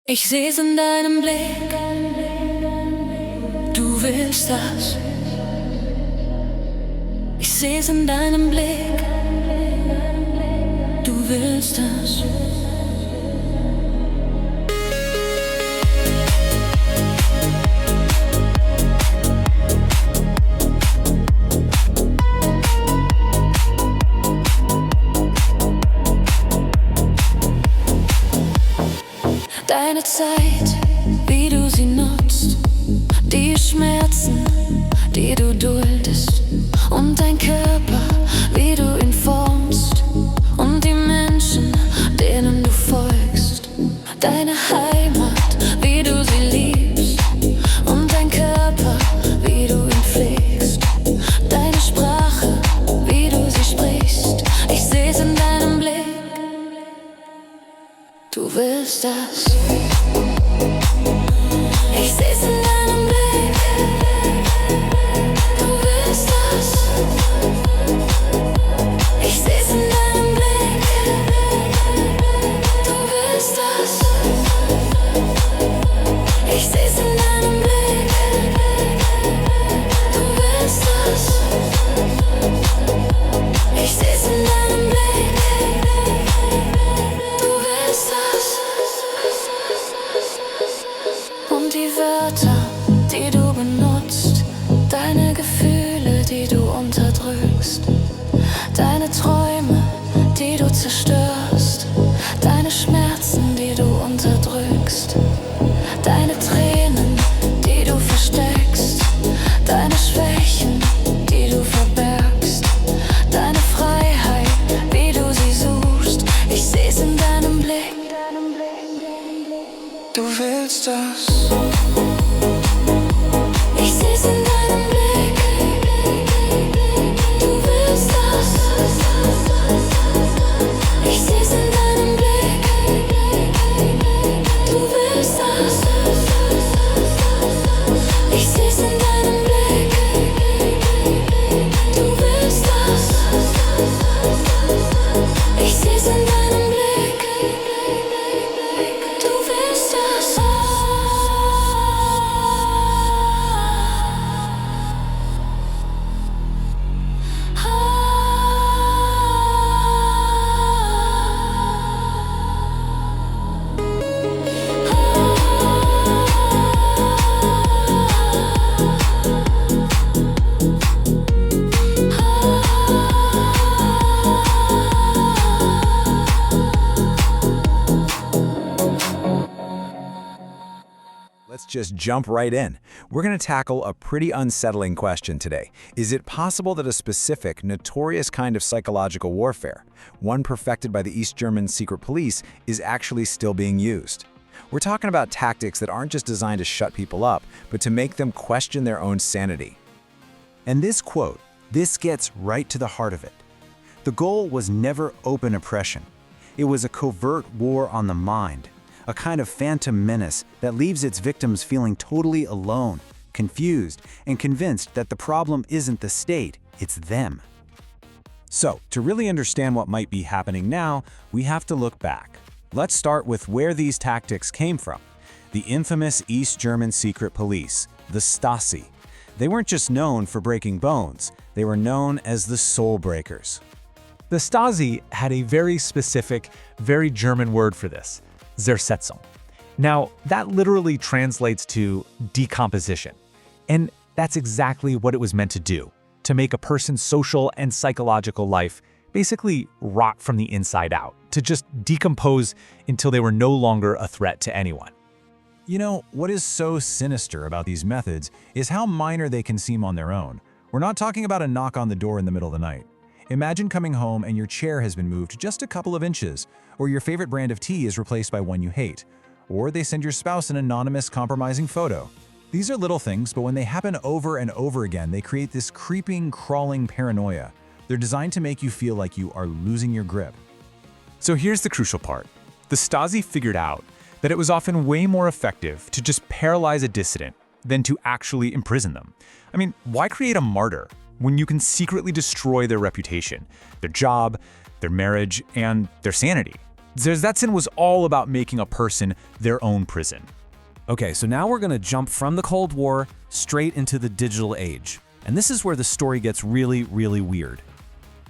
Ich seh's in deinem Blick, du willst das. Ich seh's in deinem Blick, du willst das. Deine Zeit, wie du sie nutzt, die Schmerzen, die du duldest, und dein Körper, wie du ihn formst, und die Menschen, denen du folgst. Deine Heimat, wie du sie liebst, und dein Körper, wie du ihn pflegst. Deine Sprache, wie du sie sprichst, ich seh's in deinem Blick. Du willst das. Ich seh's in deinem Blick. Du willst das. Ich seh's in deinem Blick. Du willst das. Ich seh's in deinem Blick. Du willst das. Ich seh's in deinem Blick. Du willst das. Und die Wörter, die du benutzt, deine Gefühle, die du unterdrückst, deine Träume, die du zerstörst, deine Schmerzen, die du unterdrückst, deine Tränen, die du versteckst, deine Schwächen, die du verbergst, deine Freiheit, wie du sie suchst, ich seh's in deinem Blick. Du willst das. Ich seh's in deinem Blick. Du willst das. Ich seh's in deinem Blick. Du willst das. Ich seh's in deinem Blick. Du willst das. Ich seh's in deinem Blick. Du willst das. Let's just jump right in. We're going to tackle a pretty unsettling question today. Is it possible that a specific, notorious kind of psychological warfare, one perfected by the East German secret police, is actually still being used? We're talking about tactics that aren't just designed to shut people up, but to make them question their own sanity. And this quote, this gets right to the heart of it. The goal was never open oppression. It was a covert war on the mind, a kind of phantom menace that leaves its victims feeling totally alone, confused, and convinced that the problem isn't the state, it's them. So, to really understand what might be happening now, we have to look back. Let's start with where these tactics came from. The infamous East German secret police, the Stasi. They weren't just known for breaking bones, they were known as the soul breakers. The Stasi had a very specific, very German word for this, Zersetzung. Now, that literally translates to decomposition. And that's exactly what it was meant to do, to make a person's social and psychological life basically rot from the inside out, to just decompose until they were no longer a threat to anyone. You know, what is so sinister about these methods is how minor they can seem on their own. We're not talking about a knock on the door in the middle of the night. Imagine coming home and your chair has been moved just a couple of inches, or your favorite brand of tea is replaced by one you hate, or they send your spouse an anonymous compromising photo. These are little things, but when they happen over and over again, they create this creeping, crawling paranoia. They're designed to make you feel like you are losing your grip. So here's the crucial part. The Stasi figured out that it was often way more effective to just paralyze a dissident than to actually imprison them. I mean, why create a martyr when you can secretly destroy their reputation, their job, their marriage, and their sanity? Zersetzung was all about making a person their own prison. Okay, so now we're going to jump from the Cold War straight into the digital age. And this is where the story gets really, really weird.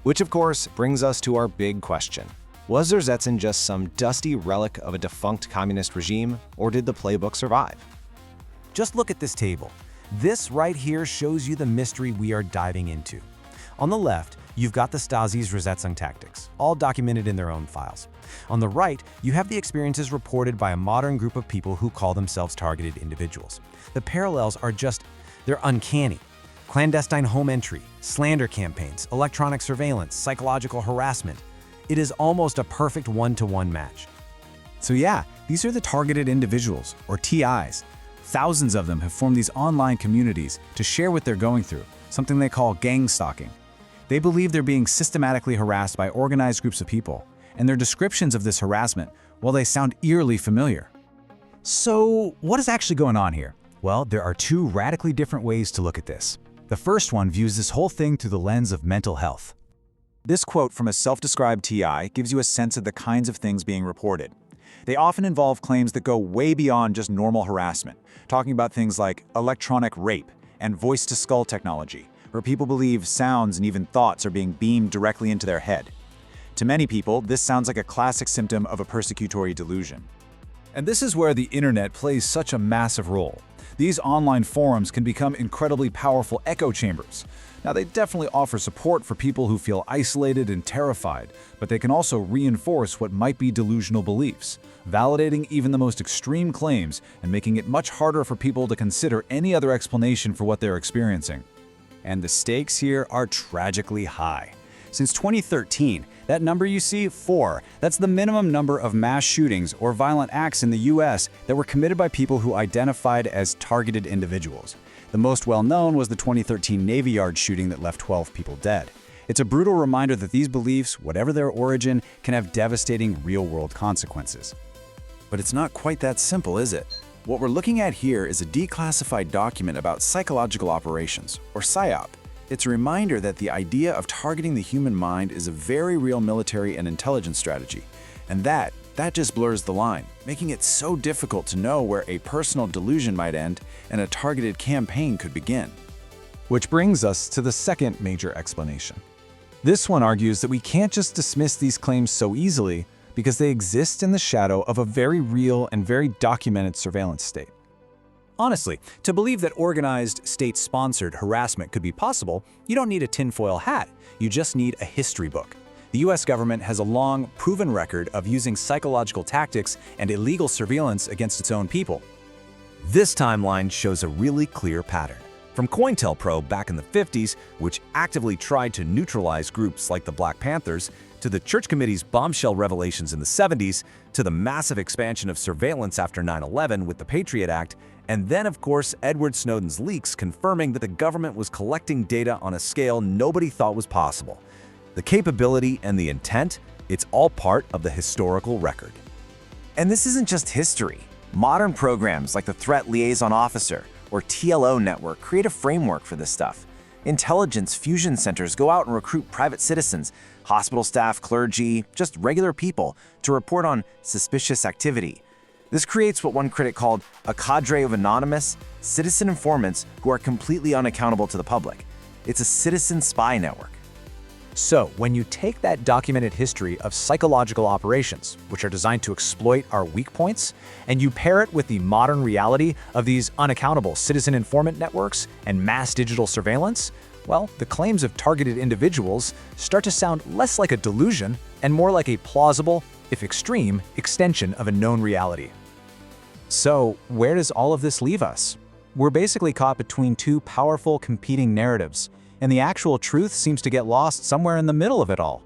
Which of course brings us to our big question. Was Zersetzung just some dusty relic of a defunct communist regime, or did the playbook survive? Just look at this table. This right here shows you the mystery we are diving into. On the left, you've got the Stasi's Zersetzung tactics, all documented in their own files. On the right, you have the experiences reported by a modern group of people who call themselves targeted individuals. The parallels are they're uncanny. Clandestine home entry, slander campaigns, electronic surveillance, psychological harassment. It is almost a perfect one-to-one match. So yeah, these are the targeted individuals, or TIs. Thousands of them have formed these online communities to share what they're going through, something they call gang stalking. They believe they're being systematically harassed by organized groups of people, and their descriptions of this harassment, well, they sound eerily familiar. So what is actually going on here? Well, there are two radically different ways to look at this. The first one views this whole thing through the lens of mental health. This quote from a self-described TI gives you a sense of the kinds of things being reported. They often involve claims that go way beyond just normal harassment, talking about things like electronic rape and voice-to-skull technology, where people believe sounds and even thoughts are being beamed directly into their head. To many people, this sounds like a classic symptom of a persecutory delusion. And this is where the internet plays such a massive role. These online forums can become incredibly powerful echo chambers. Now, they definitely offer support for people who feel isolated and terrified, but they can also reinforce what might be delusional beliefs, validating even the most extreme claims and making it much harder for people to consider any other explanation for what they're experiencing. And the stakes here are tragically high. Since 2013, that number you see, 4, that's the minimum number of mass shootings or violent acts in the US that were committed by people who identified as targeted individuals. The most well-known was the 2013 Navy Yard shooting that left 12 people dead. It's a brutal reminder that these beliefs, whatever their origin, can have devastating real-world consequences. But it's not quite that simple, is it? What we're looking at here is a declassified document about psychological operations, or PSYOP. It's a reminder that the idea of targeting the human mind is a very real military and intelligence strategy, and that just blurs the line, making it so difficult to know where a personal delusion might end and a targeted campaign could begin. Which brings us to the second major explanation. This one argues that we can't just dismiss these claims so easily because they exist in the shadow of a very real and very documented surveillance state. Honestly, to believe that organized, state-sponsored harassment could be possible, you don't need a tinfoil hat. You just need a history book. The US government has a long, proven record of using psychological tactics and illegal surveillance against its own people. This timeline shows a really clear pattern. From COINTELPRO back in the 50s, which actively tried to neutralize groups like the Black Panthers, to the Church Committee's bombshell revelations in the 70s, to the massive expansion of surveillance after 9/11 with the Patriot Act, and then, of course, Edward Snowden's leaks confirming that the government was collecting data on a scale nobody thought was possible. The capability and the intent, it's all part of the historical record. And this isn't just history. Modern programs like the Threat Liaison Officer, or TLO network, create a framework for this stuff. Intelligence fusion centers go out and recruit private citizens, hospital staff, clergy, just regular people, to report on suspicious activity. This creates what one critic called a cadre of anonymous, citizen informants who are completely unaccountable to the public. It's a citizen spy network. So, when you take that documented history of psychological operations, which are designed to exploit our weak points, and you pair it with the modern reality of these unaccountable citizen informant networks and mass digital surveillance, well, the claims of targeted individuals start to sound less like a delusion and more like a plausible, if extreme, extension of a known reality. So, where does all of this leave us? We're basically caught between two powerful competing narratives, and the actual truth seems to get lost somewhere in the middle of it all.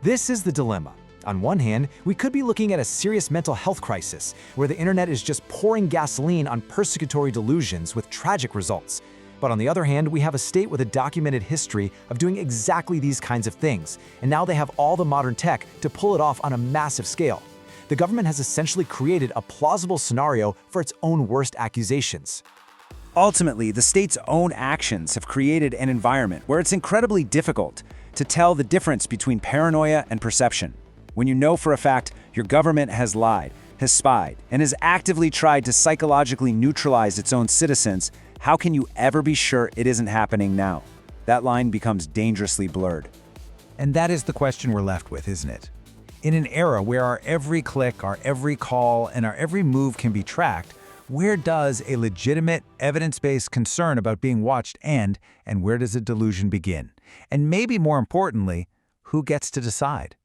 This is the dilemma. On one hand, we could be looking at a serious mental health crisis, where the internet is just pouring gasoline on persecutory delusions with tragic results. But on the other hand, we have a state with a documented history of doing exactly these kinds of things, and now they have all the modern tech to pull it off on a massive scale. The government has essentially created a plausible scenario for its own worst accusations. Ultimately, the state's own actions have created an environment where it's incredibly difficult to tell the difference between paranoia and perception. When you know for a fact your government has lied, has spied, and has actively tried to psychologically neutralize its own citizens, how can you ever be sure it isn't happening now? That line becomes dangerously blurred. And that is the question we're left with, isn't it? In an era where our every click, our every call, and our every move can be tracked, where does a legitimate, evidence-based concern about being watched end, and where does a delusion begin? And maybe more importantly, who gets to decide?